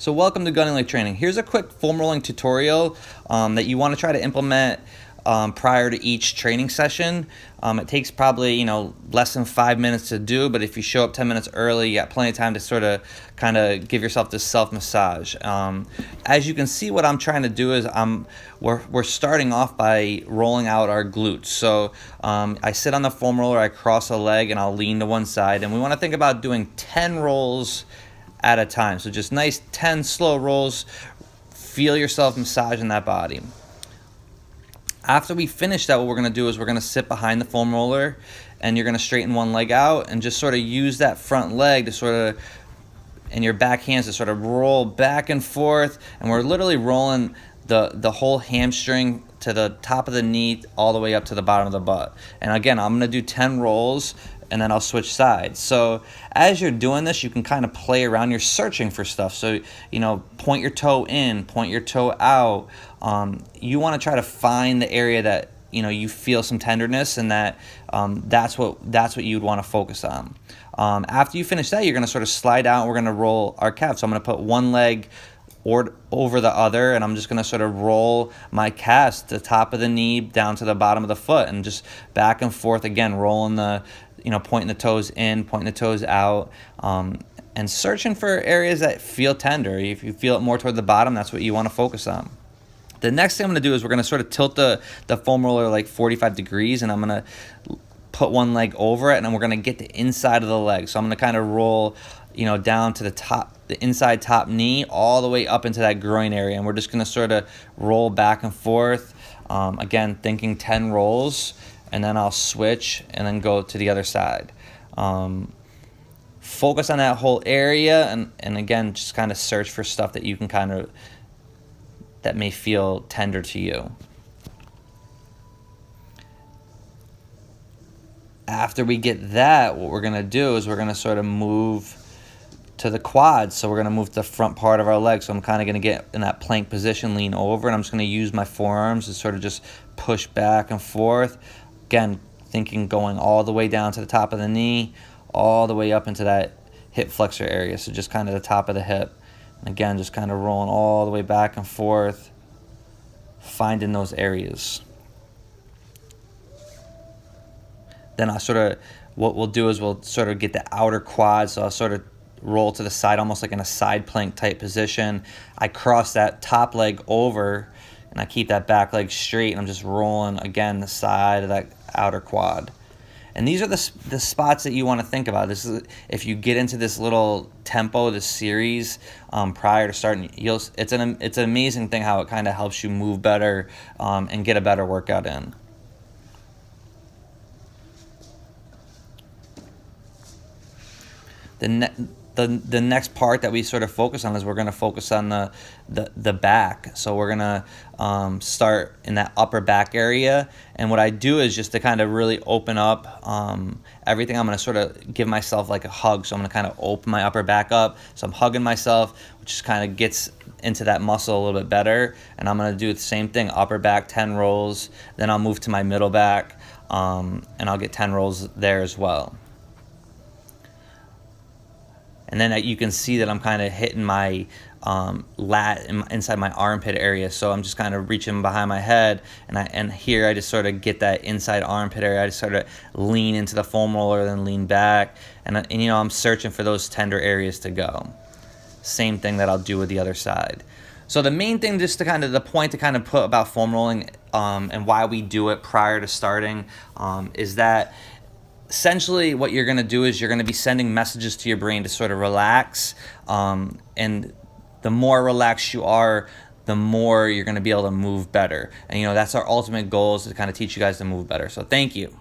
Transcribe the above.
So welcome to Gunning Leg Training. Here's a quick foam rolling tutorial that you want to try to implement prior to each training session. It takes probably less than 5 minutes to do, but if you show up 10 minutes early, you got plenty of time to sort of kind of give yourself this self massage. As you can see, what I'm trying to do is we're starting off by rolling out our glutes. So I sit on the foam roller, I cross a leg, and I'll lean to one side, and we want to think about doing 10 rolls at a time. So just nice 10 slow rolls. Feel yourself massaging that body. After we finish that, what we're going to do is we're going to sit behind the foam roller, and you're going to straighten one leg out and just sort of use that front leg to sort of, and your back hands to sort of roll back and forth, and we're literally rolling the whole hamstring to the top of the knee all the way up to the bottom of the butt. And again, I'm going to do 10 rolls, and then I'll switch sides. So as you're doing this, you can kind of play around. You're searching for stuff. So, point your toe in, point your toe out. You want to try to find the area that, you feel some tenderness, and that that's what you'd want to focus on. After you finish that, you're going to sort of slide out, and we're going to roll our calf. So I'm going to put one leg over the other, and I'm just going to sort of roll my calves to the top of the knee down to the bottom of the foot, and just back and forth again, rolling pointing the toes in, pointing the toes out, and searching for areas that feel tender. If you feel it more toward the bottom, that's what you want to focus on. The next thing I'm going to do is we're going to sort of tilt the foam roller like 45 degrees, and I'm going to put one leg over it, and then we're going to get the inside of the leg. So I'm going to kind of roll down to the inside top knee, all the way up into that groin area, and we're just going to sort of roll back and forth. Again, thinking 10 rolls, and then I'll switch and then go to the other side. Focus on that whole area, and again, just kind of search for stuff that you can that may feel tender to you. After we get that, what we're going to do is we're going to sort of move to the quads. So we're going to move to the front part of our leg. So I'm kind of going to get in that plank position, lean over, and I'm just going to use my forearms to sort of just push back and forth. Again, thinking going all the way down to the top of the knee, all the way up into that hip flexor area. So just kind of the top of the hip. And again, just kind of rolling all the way back and forth, finding those areas. Then what we'll do is we'll sort of get the outer quad. So I'll sort of roll to the side, almost like in a side plank type position. I cross that top leg over, and I keep that back leg straight, and I'm just rolling, again, the side of that outer quad. And these are the spots that you want to think about. This is, if you get into this little tempo, this series, prior to starting, it's an amazing thing how it kind of helps you move better and get a better workout in. The next part that we sort of focus on is we're going to focus on the back. So we're going to start in that upper back area. And what I do is just to kind of really open up everything. I'm going to sort of give myself like a hug. So I'm going to kind of open my upper back up. So I'm hugging myself, which just kind of gets into that muscle a little bit better. And I'm going to do the same thing, upper back, 10 rolls. Then I'll move to my middle back, and I'll get 10 rolls there as well. And then you can see that I'm kind of hitting my lat inside my armpit area. So I'm just kind of reaching behind my head, and here I just sort of get that inside armpit area. I just sort of lean into the foam roller, then lean back, and I'm searching for those tender areas to go. Same thing that I'll do with the other side. So the main thing, the point to kind of put about foam rolling and why we do it prior to starting is that essentially what you're going to do is you're going to be sending messages to your brain to sort of relax, and the more relaxed you are, the more you're going to be able to move better. And that's our ultimate goal, is to kind of teach you guys to move better. So thank you.